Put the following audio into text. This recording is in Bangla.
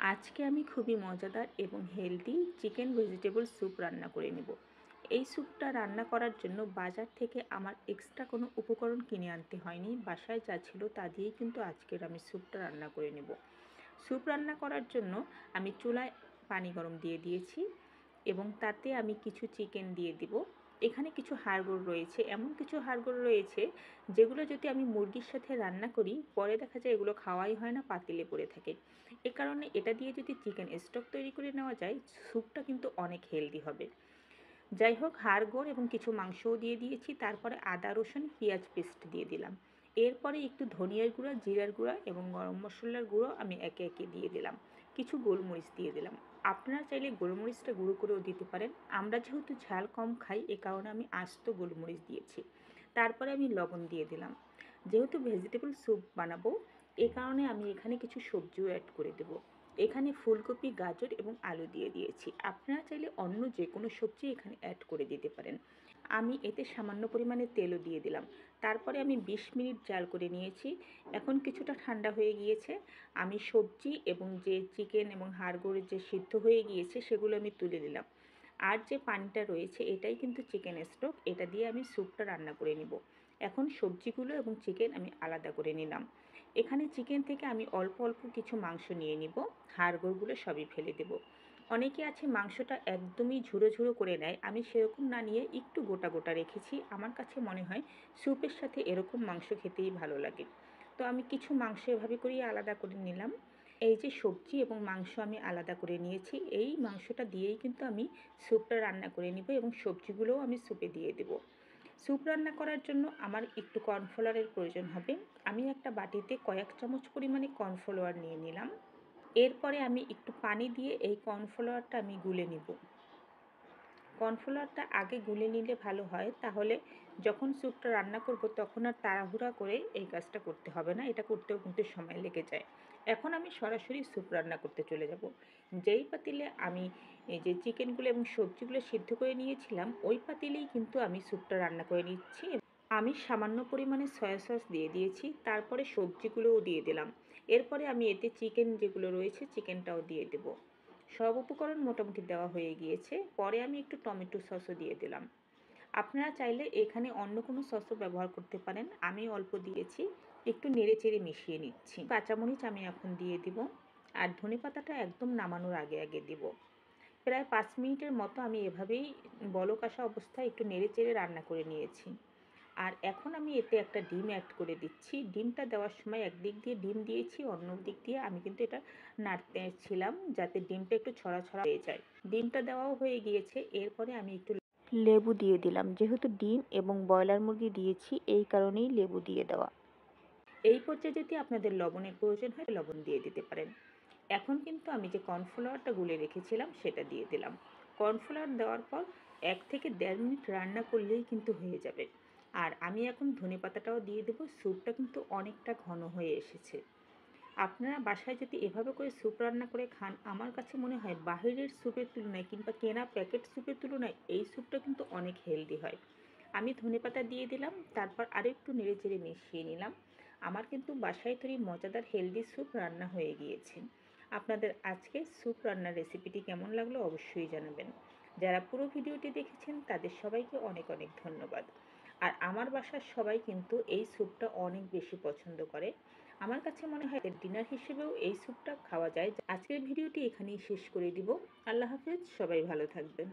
আজকে আমি খুবই মজাদার এবং হেলদি চিকেন ভেজিটেবল স্যুপ রান্না করে নেব। এই স্যুপটা রান্না করার জন্য বাজার থেকে আমার এক্সট্রা কোনো উপকরণ কিনে আনতে হয়নি। বাসায় যা ছিল তা দিয়েই কিন্তু আজকের আমি স্যুপটা রান্না করে নেব। স্যুপ রান্না করার জন্য আমি চুলায় পানি গরম দিয়ে দিয়েছি এবং তাতে আমি কিছু চিকেন দিয়ে দিব। এখানে কিছু হাড়গোড় রয়েছে, এমন কিছু হাড়গোড় রয়েছে যেগুলো যদি আমি মুরগির সাথে রান্না করি পরে দেখা যায় এগুলো খাওয়াই হয় না, পাতিলে পড়ে থাকে। এ কারণে এটা দিয়ে যদি চিকেন স্টক তৈরি করে নেওয়া যায় স্যুপটা কিন্তু অনেক হেলদি হবে। যাই হোক, হাড়গোড় এবং কিছু মাংসও দিয়ে দিয়েছি। তারপরে আদা রসুন পেঁয়াজ পেস্ট দিয়ে দিলাম। এরপরে একটু ধনিয়ার গুঁড়া, জিরার গুঁড়া এবং গরম মশলার গুঁড়ো আমি একে একে দিয়ে দিলাম। কিছু গোলমরিচ দিয়ে দিলাম। আপনারা চাইলে গোলমরিচটা গুঁড়ো করেও দিতে পারেন। আমরা যেহেতু ঝাল কম খাই এ কারণে আমি আস্ত গোলমরিচ দিয়েছি। তারপরে আমি লবণ দিয়ে দিলাম। যেহেতু ভেজিটেবল স্যুপ বানাবো এ কারণে আমি এখানে কিছু সবজিও অ্যাড করে দেবো। এখানে ফুলকপি, গাজর এবং আলু দিয়ে দিয়েছি। আপনারা চাইলে অন্য যে কোনো সবজি এখানে অ্যাড করে দিতে পারেন। আমি এতে সামান্য পরিমাণে তেলও দিয়ে দিলাম। তারপরে আমি 20 মিনিট জাল করে নিয়েছি। এখন কিছুটা ঠান্ডা হয়ে গিয়েছে। আমি সবজি এবং যে চিকেন এবং হাড়গোড় যে সিদ্ধ হয়ে গিয়েছে সেগুলো আমি তুলে দিলাম। আর যে পানিটা রয়েছে এটাই কিন্তু চিকেন স্টক, এটা দিয়ে আমি স্যুপটা রান্না করে নিব। এখন সবজিগুলো এবং চিকেন আমি আলাদা করে নিলাম। এখানে চিকেন থেকে আমি অল্প অল্প কিছু মাংস নিয়ে নিব, হাড়গোড়গুলো সবই ফেলে দেব। অনেকে আছে মাংসটা একদমই ঝুরো ঝুরো করে নেয়, আমি সেরকম না নিয়ে একটু গোটা গোটা রেখেছি। আমার কাছে মনে হয় স্যুপের সাথে এরকম মাংস খেতেই ভালো লাগে। তো আমি কিছু মাংস এভাবে করেই আলাদা করে নিলাম। এই যে সবজি এবং মাংস আমি আলাদা করে নিয়েছি, এই মাংসটা দিয়েই কিন্তু আমি স্যুপটা রান্না করে নিব এবং সবজিগুলোও আমি স্যুপে দিয়ে দেব। স্যুপ রান্না করার জন্য আমার একটু কর্নফ্লাওয়ারের প্রয়োজন হবে। আমি একটা বাটিতে কয়েক চামচ পরিমাণে কর্নফ্লাওয়ার নিয়ে নিলাম। এরপরে আমি একটু পানি দিয়ে এই কর্নফ্লাওয়ারটা আমি গুলে নিব। কর্নফ্লাওয়ারটা আগে গুলে নিলে ভালো হয়, তাহলে যখন স্যুপটা রান্না করব তখন আর তাড়াহুড়া করে এই কাজটা করতে হবে না, এটা করতেও কিন্তু সময় লেগে যায়। এখন আমি সরাসরি স্যুপ রান্না করতে চলে যাব। যেই পাতিলে আমি এই যে চিকেনগুলো এবং সবজিগুলো সিদ্ধ করে নিয়েছিলাম ওই পাতিলেই কিন্তু আমি স্যুপটা রান্না করে নিচ্ছি। আমি সামান্য পরিমাণে সয়া সস দিয়ে দিয়েছি, তারপরে সবজিগুলোও দিয়ে দিলাম। এরপরে আমি এতে চিকেন যেগুলো রয়েছে চিকেনটাও দিয়ে দেব। সব উপকরণ মোটামুটি দেওয়া হয়ে গিয়েছে। পরে আমি একটু টমেটো সসও দিয়ে দিলাম। আপনারা চাইলে এখানে অন্য কোনো সসও ব্যবহার করতে পারেন, আমি অল্প দিয়েছি। একটু নেড়ে চেড়ে মিশিয়ে নিচ্ছি। কাঁচামরিচ আমি এখন দিয়ে দিব, আর ধনেপাতাটা একদম নামানোর আগে আগে দিব। প্রায় 5 মিনিটের মতো আমি এভাবেই বলক আসা অবস্থায় একটু নেড়ে চেড়ে রান্না করে নিয়েছি। আর এখন আমি এতে একটা ডিম অ্যাড করে দিচ্ছি। ডিমটা দেওয়ার সময় একদিক দিয়ে ডিম দিয়েছি, অন্য দিক দিয়ে আমি কিন্তু এটা নাড়তেছিলাম যাতে ডিমটা একটু ছড়া ছড়া হয়ে যায়। ডিমটা দেওয়াও হয়ে গিয়েছে। এরপরে আমি একটু লেবু দিয়ে দিলাম। যেহেতু ডিম এবং ব্রয়লার মুরগি দিয়েছি এই কারণেই লেবু দিয়ে দেওয়া। এই পর্যায়ে যদি আপনাদের লবণের প্রয়োজন হয় লবণ দিয়ে দিতে পারেন। এখন কিন্তু আমি যে কর্নফ্লাওয়ারটা গুলে রেখেছিলাম সেটা দিয়ে দিলাম। কর্নফ্লাওয়ার দেওয়ার পর 1 থেকে 1.5 মিনিট রান্না করলেই কিন্তু হয়ে যাবে। আর আমি এখন ধনেপাতাটাও দিয়ে দেবো। স্যুপটা কিন্তু অনেকটা ঘন হয়ে এসেছে। আপনারা বাসায় যদি এভাবে করে স্যুপ রান্না করে খান আমার কাছে মনে হয় বাহিরের স্যুপের তুলনায় কিংবা কেনা প্যাকেট স্যুপের তুলনায় এই স্যুপটা কিন্তু অনেক হেলদি হয়। আমি ধনেপাতা দিয়ে দিলাম, তারপর আরও একটু নেড়ে চেড়ে মিশিয়ে নিলাম। আমার কিন্তু বাসায় তৈরি মজাদার হেলদি স্যুপ রান্না হয়ে গিয়েছে। আপনাদের আজকে স্যুপ রান্নার রেসিপিটি কেমন লাগলো অবশ্যই জানাবেন। যারা পুরো ভিডিওটি দেখেছেন তাদের সবাইকে অনেক অনেক ধন্যবাদ। আর আমার বাসার সবাই কিন্তু এই স্যুপটা অনেক বেশি পছন্দ করে। আমার কাছে মনে হয় ডিনার হিসেবেও এই স্যুপটা খাওয়া যায়। আজকের ভিডিওটি এখানেই শেষ করে দিব। আল্লাহ হাফেজ, সবাই ভালো থাকবেন।